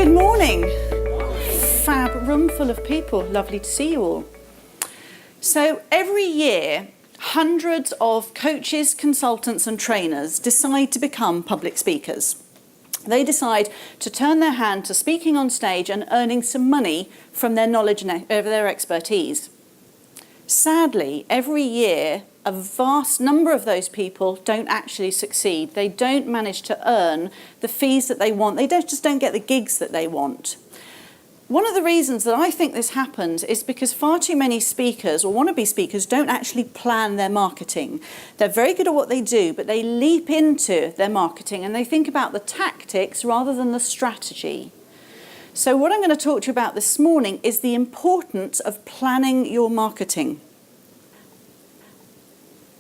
Good morning. Fab room full of people. Lovely to see you all. So every year, hundreds of coaches, consultants and trainers decide to become public speakers. They decide to turn their hand to speaking on stage and earning some money from their knowledge and their expertise. Sadly, every year, a vast number of those people don't actually succeed. They don't manage to earn the fees that they want. They just don't get the gigs that they want. One of the reasons that I think this happens is because far too many speakers or wannabe speakers don't actually plan their marketing. They're very good at what they do, but they leap into their marketing and they think about the tactics rather than the strategy. So what I'm going to talk to you about this morning is the importance of planning your marketing.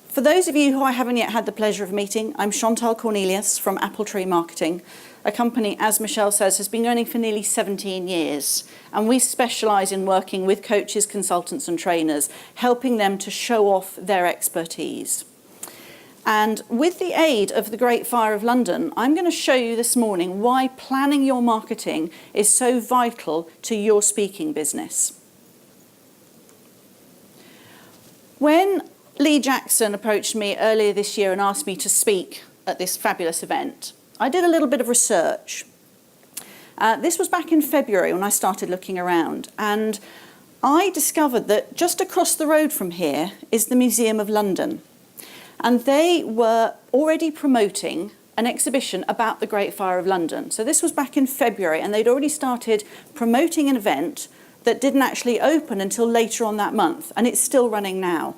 For those of you who I haven't yet had the pleasure of meeting, I'm Chantal Cornelius from Apple Tree Marketing, a company, as Michelle says, has been running for nearly 17 years. And we specialise in working with coaches, consultants and trainers, helping them to show off their expertise. And with the aid of the Great Fire of London, I'm going to show you this morning why planning your marketing is so vital to your speaking business. When Lee Jackson approached me earlier this year and asked me to speak at this fabulous event, I did a little bit of research. This was back in February when I started looking around, and I discovered that just across the road from here is the Museum of London. And they were already promoting an exhibition about the Great Fire of London. So this was back in February, and they'd already started promoting an event that didn't actually open until later on that month, and it's still running now.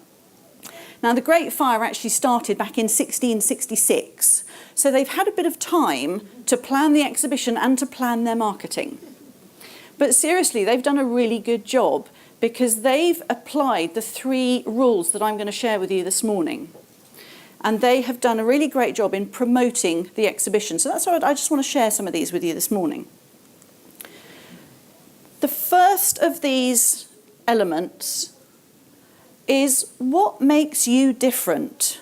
Now, the Great Fire actually started back in 1666, so they've had a bit of time to plan the exhibition and to plan their marketing. But seriously, they've done a really good job because they've applied the 3 rules that I'm going to share with you this morning. And they have done a really great job in promoting the exhibition. So that's why I just want to share some of these with you this morning. The first of these elements is what makes you different.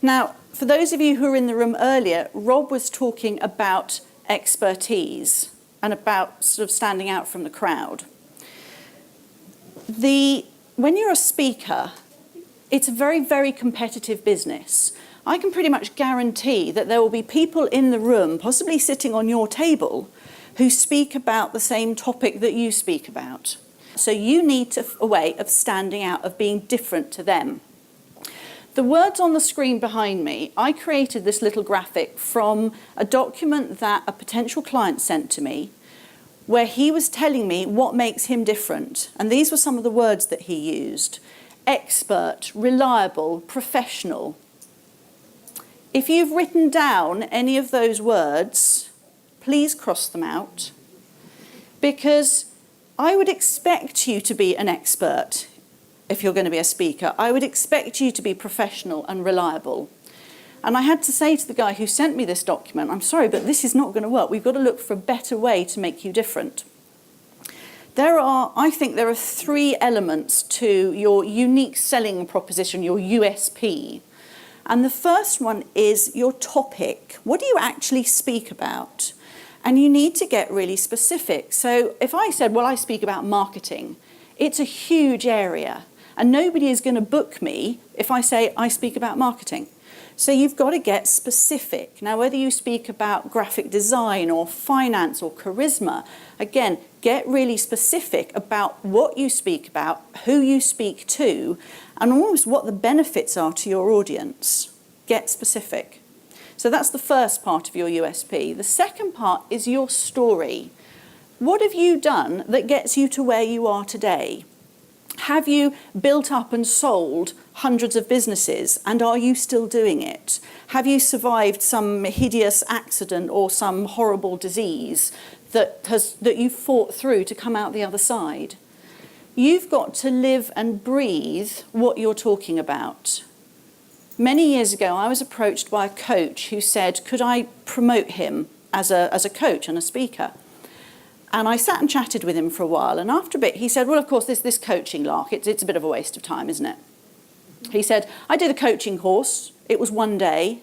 Now, for those of you who were in the room earlier, Rob was talking about expertise and about sort of standing out from the crowd. When you're a speaker, it's a very, very competitive business. I can pretty much guarantee that there will be people in the room, possibly sitting on your table, who speak about the same topic that you speak about. So you need a way of standing out, of being different to them. The words on the screen behind me, I created this little graphic from a document that a potential client sent to me, where he was telling me what makes him different. And these were some of the words that he used. Expert, reliable, professional. If you've written down any of those words, please cross them out, because I would expect you to be an expert if you're going to be a speaker. I would expect you to be professional and reliable. And I had to say to the guy who sent me this document, I'm sorry, but this is not going to work. We've got to look for a better way to make you different. I think there are 3 elements to your unique selling proposition, your USP. And the first one is your topic. What do you actually speak about? And you need to get really specific. So if I said, well, I speak about marketing, it's a huge area. And nobody is going to book me if I say I speak about marketing. So you've got to get specific. Now, whether you speak about graphic design or finance or charisma, again, get really specific about what you speak about, who you speak to, and almost what the benefits are to your audience. Get specific. So that's the first part of your USP. The second part is your story. What have you done that gets you to where you are today? Have you built up and sold hundreds of businesses, and are you still doing it? Have you survived some hideous accident or some horrible disease that you fought through to come out the other side? You've got to live and breathe what you're talking about. Many years ago, I was approached by a coach who said, could I promote him as a coach and a speaker? And I sat and chatted with him for a while, and after a bit he said, well, of course, this coaching lark, it's a bit of a waste of time, isn't it? He said, I did a coaching course, it was 1 day.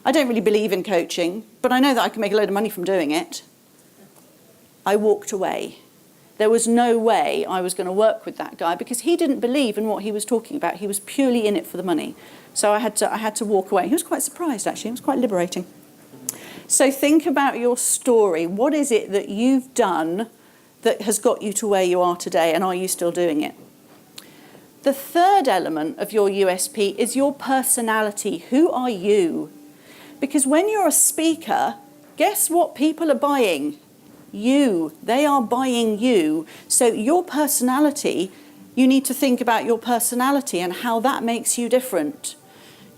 I don't really believe in coaching, but I know that I can make a load of money from doing it. I walked away. There was no way I was going to work with that guy because he didn't believe in what he was talking about. He was purely in it for the money. So I had to walk away. He was quite surprised, actually. It was quite liberating. So think about your story. What is it that you've done that has got you to where you are today, and are you still doing it? The third element of your USP is your personality. Who are you? Because when you're a speaker, guess what people are buying? You. They are buying you. So your personality, you need to think about your personality and how that makes you different.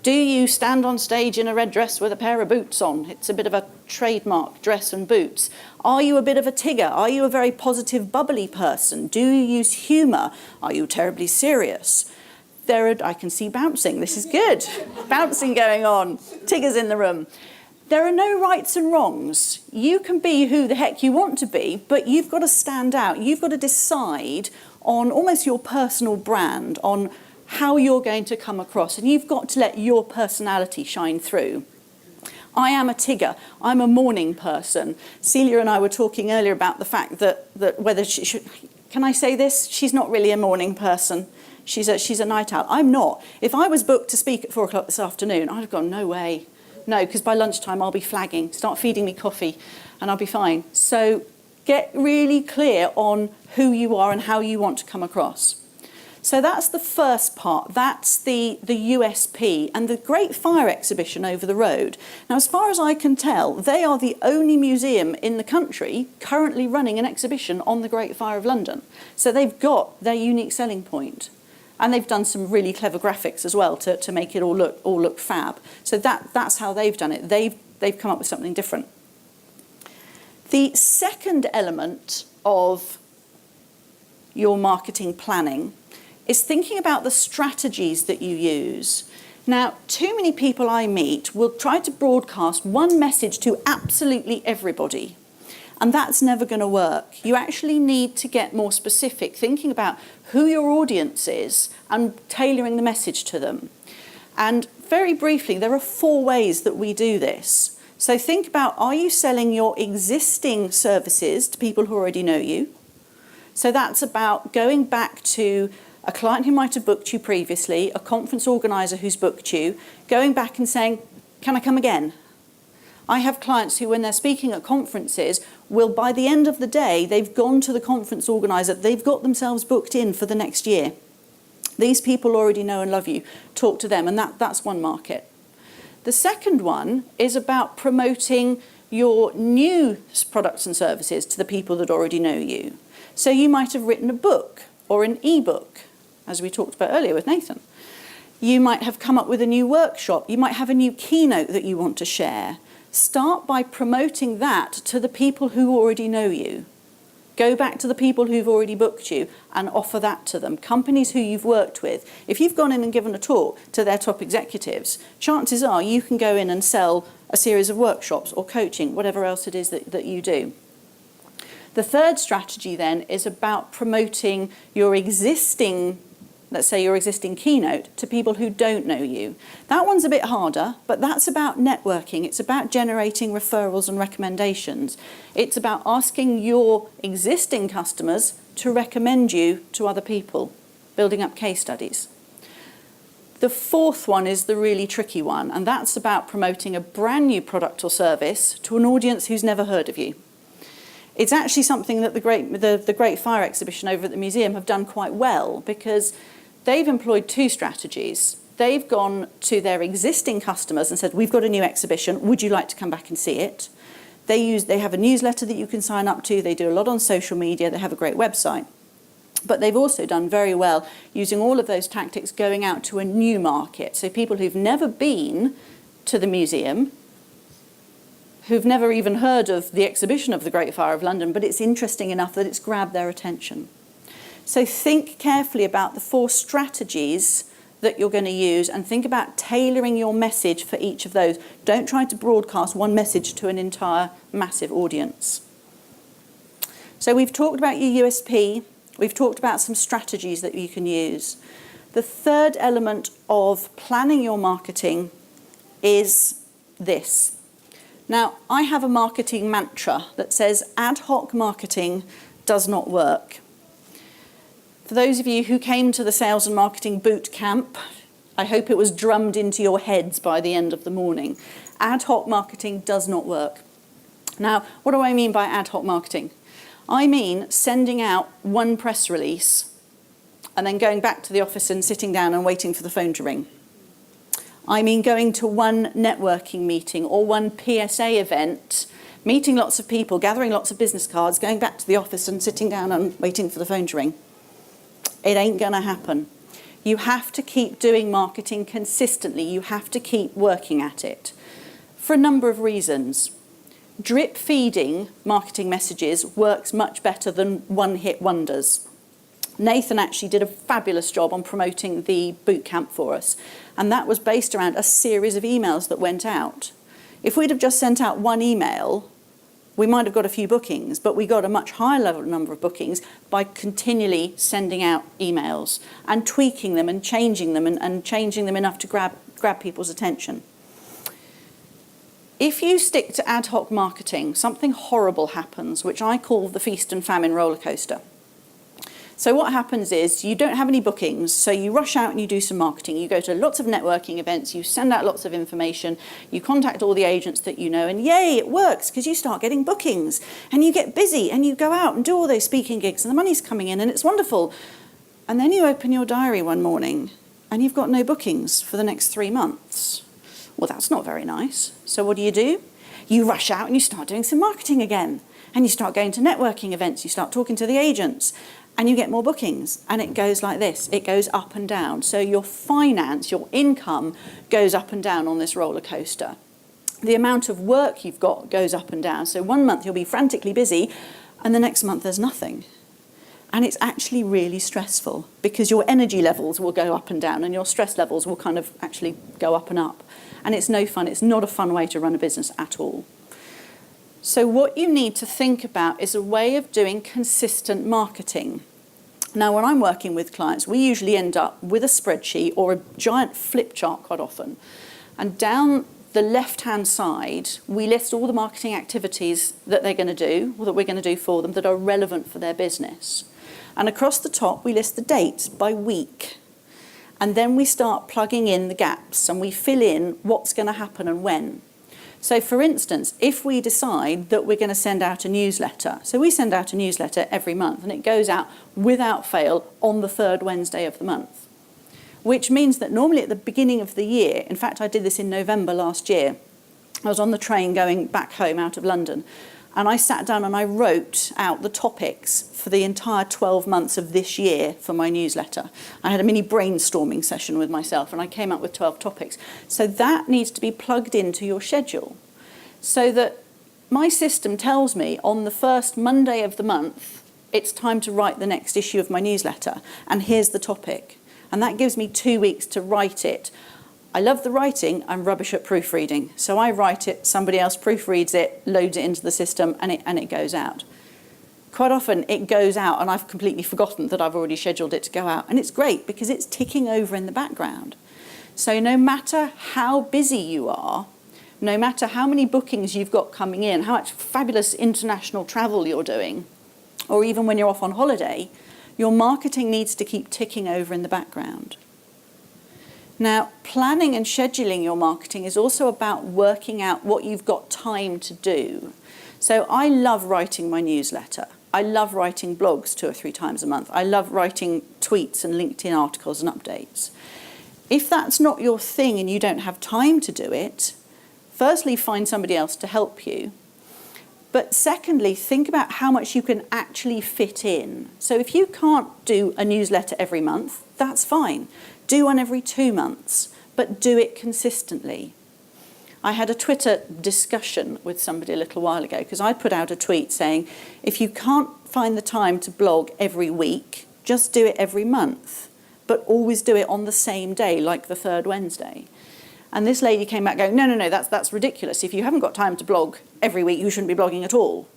Do you stand on stage in a red dress with a pair of boots on? It's a bit of a trademark, dress and boots. Are you a bit of a tigger? Are you a very positive, bubbly person? Do you use humour? Are you terribly serious? I can see bouncing. This is good. Bouncing going on. Tiggers in the room. There are no rights and wrongs. You can be who the heck you want to be, but you've got to stand out. You've got to decide on almost your personal brand, on how you're going to come across, and you've got to let your personality shine through. I am a tigger. I'm a morning person. Celia and I were talking earlier about the fact that whether she should, can I say this? She's not really a morning person. She's a night owl. I'm not. If I was booked to speak at 4 o'clock this afternoon, I'd have gone, no way. No, because by lunchtime I'll be flagging. Start feeding me coffee and I'll be fine. So get really clear on who you are and how you want to come across. So that's the first part. That's the USP and the Great Fire Exhibition over the road. Now, as far as I can tell, they are the only museum in the country currently running an exhibition on the Great Fire of London. So they've got their unique selling point. And they've done some really clever graphics as well to make it all look fab. So that's how they've done it. They've come up with something different. The second element of your marketing planning is thinking about the strategies that you use. Now, too many people I meet will try to broadcast one message to absolutely everybody. And that's never going to work. You actually need to get more specific, thinking about who your audience is and tailoring the message to them. And very briefly, there are 4 ways that we do this. So think about, are you selling your existing services to people who already know you? So that's about going back to a client who might have booked you previously, a conference organizer who's booked you, going back and saying, can I come again? I have clients who, when they're speaking at conferences, will, by the end of the day, they've gone to the conference organizer, they've got themselves booked in for the next year. These people already know and love you. Talk to them, and that's one market. The second one is about promoting your new products and services to the people that already know you. So you might have written a book or an e-book, as we talked about earlier with Nathan. You might have come up with a new workshop. You might have a new keynote that you want to share. Start by promoting that to the people who already know you. Go back to the people who've already booked you and offer that to them. Companies who you've worked with. If you've gone in and given a talk to their top executives, chances are you can go in and sell a series of workshops or coaching, whatever else it is that you do. The third strategy then is about promoting your existing, let's say your existing keynote, to people who don't know you. That one's a bit harder, but that's about networking. It's about generating referrals and recommendations. It's about asking your existing customers to recommend you to other people, building up case studies. The fourth one is the really tricky one, and that's about promoting a brand new product or service to an audience who's never heard of you. It's actually something that the Great Fire Exhibition over at the museum have done quite well, because they've employed 2 strategies. They've gone to their existing customers and said, we've got a new exhibition, would you like to come back and see it? They have a newsletter that you can sign up to, they do a lot on social media, they have a great website. But they've also done very well using all of those tactics going out to a new market. So people who've never been to the museum, who've never even heard of the exhibition of the Great Fire of London, but it's interesting enough that it's grabbed their attention. So think carefully about the 4 strategies that you're going to use and think about tailoring your message for each of those. Don't try to broadcast one message to an entire massive audience. So we've talked about your USP. We've talked about some strategies that you can use. The third element of planning your marketing is this. Now, I have a marketing mantra that says ad hoc marketing does not work. For those of you who came to the sales and marketing boot camp, I hope it was drummed into your heads by the end of the morning. Ad hoc marketing does not work. Now, what do I mean by ad hoc marketing? I mean sending out one press release and then going back to the office and sitting down and waiting for the phone to ring. I mean going to one networking meeting or one PSA event, meeting lots of people, gathering lots of business cards, going back to the office and sitting down and waiting for the phone to ring. It ain't going to happen. You have to keep doing marketing consistently. You have to keep working at it for a number of reasons. Drip feeding marketing messages works much better than one-hit wonders. Nathan actually did a fabulous job on promoting the boot camp for us, and that was based around a series of emails that went out. If we'd have just sent out one email, we might have got a few bookings, but we got a much higher level number of bookings by continually sending out emails and tweaking them and changing them and changing them enough to grab people's attention. If you stick to ad hoc marketing, something horrible happens, which I call the feast and famine roller coaster. So what happens is you don't have any bookings, so you rush out and you do some marketing. You go to lots of networking events, you send out lots of information, you contact all the agents that you know, and yay, it works because you start getting bookings and you get busy and you go out and do all those speaking gigs and the money's coming in and it's wonderful. And then you open your diary one morning and you've got no bookings for the next 3 months. Well, that's not very nice. So what do? You rush out and you start doing some marketing again. And you start going to networking events, you start talking to the agents, and you get more bookings. And it goes like this. It goes up and down. So your finance, your income goes up and down on this roller coaster. The amount of work you've got goes up and down. So one month you'll be frantically busy, and the next month there's nothing. And it's actually really stressful because your energy levels will go up and down and your stress levels will kind of actually go up and up. And it's no fun. It's not a fun way to run a business at all. So what you need to think about is a way of doing consistent marketing. Now, when I'm working with clients, we usually end up with a spreadsheet or a giant flip chart quite often. And down the left-hand side, we list all the marketing activities that they're going to do, or that we're going to do for them, that are relevant for their business. And across the top, we list the dates by week. And then we start plugging in the gaps and we fill in what's going to happen and when. So for instance, if we decide that we're going to send out a newsletter, so we send out a newsletter every month and it goes out without fail on the third Wednesday of the month, which means that normally at the beginning of the year, in fact, I did this in November last year, I was on the train going back home out of London, and I sat down and I wrote out the topics for the entire 12 months of this year for my newsletter. I had a mini brainstorming session with myself and I came up with 12 topics. So that needs to be plugged into your schedule so that my system tells me on the first Monday of the month, it's time to write the next issue of my newsletter and here's the topic. And that gives me 2 weeks to write it. I love the writing, I'm rubbish at proofreading. So I write it, somebody else proofreads it, loads it into the system, and it goes out. Quite often it goes out and I've completely forgotten that I've already scheduled it to go out. And it's great because it's ticking over in the background. So no matter how busy you are, no matter how many bookings you've got coming in, how much fabulous international travel you're doing, or even when you're off on holiday, your marketing needs to keep ticking over in the background. Now, planning and scheduling your marketing is also about working out what you've got time to do. So I love writing my newsletter. I love writing blogs 2 or 3 times a month. I love writing tweets and LinkedIn articles and updates. If that's not your thing and you don't have time to do it, firstly, find somebody else to help you. But secondly, think about how much you can actually fit in. So if you can't do a newsletter every month, that's fine. Do one every 2 months, but do it consistently. I had a Twitter discussion with somebody a little while ago because I put out a tweet saying, if you can't find the time to blog every week, just do it every month, but always do it on the same day, like the third Wednesday. And this lady came back going, no, that's ridiculous. If you haven't got time to blog every week, you shouldn't be blogging at all.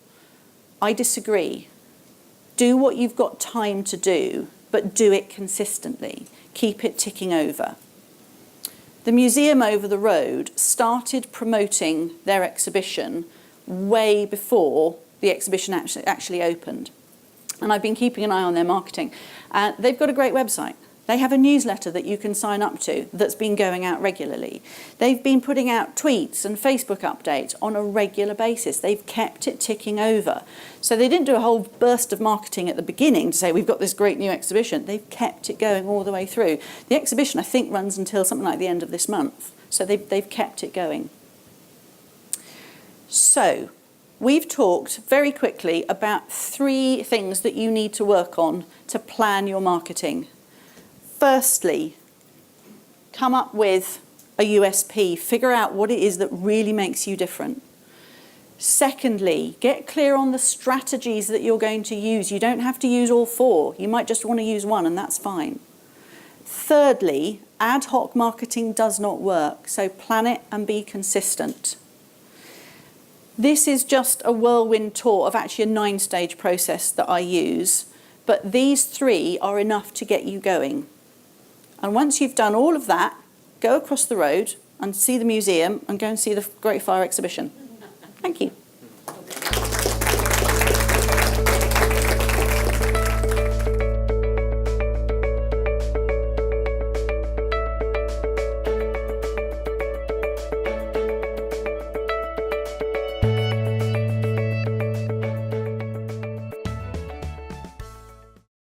I disagree. Do what you've got time to do, but do it consistently. Keep it ticking over. The museum over the road started promoting their exhibition way before the exhibition actually opened. And I've been keeping an eye on their marketing. They've got a great website. They have a newsletter that you can sign up to that's been going out regularly. They've been putting out tweets and Facebook updates on a regular basis. They've kept it ticking over. So they didn't do a whole burst of marketing at the beginning to say, we've got this great new exhibition. They've kept it going all the way through. The exhibition, I think, runs until something like the end of this month. So they've kept it going. So we've talked very quickly about 3 things that you need to work on to plan your marketing. Firstly, come up with a USP. Figure out what it is that really makes you different. Secondly, get clear on the strategies that you're going to use. You don't have to use all 4. You might just want to use one, and that's fine. Thirdly, ad hoc marketing does not work, so plan it and be consistent. This is just a whirlwind tour of actually a 9-stage process that I use, but these 3 are enough to get you going. And once you've done all of that, go across the road and see the museum and go and see the Great Fire exhibition. Thank you.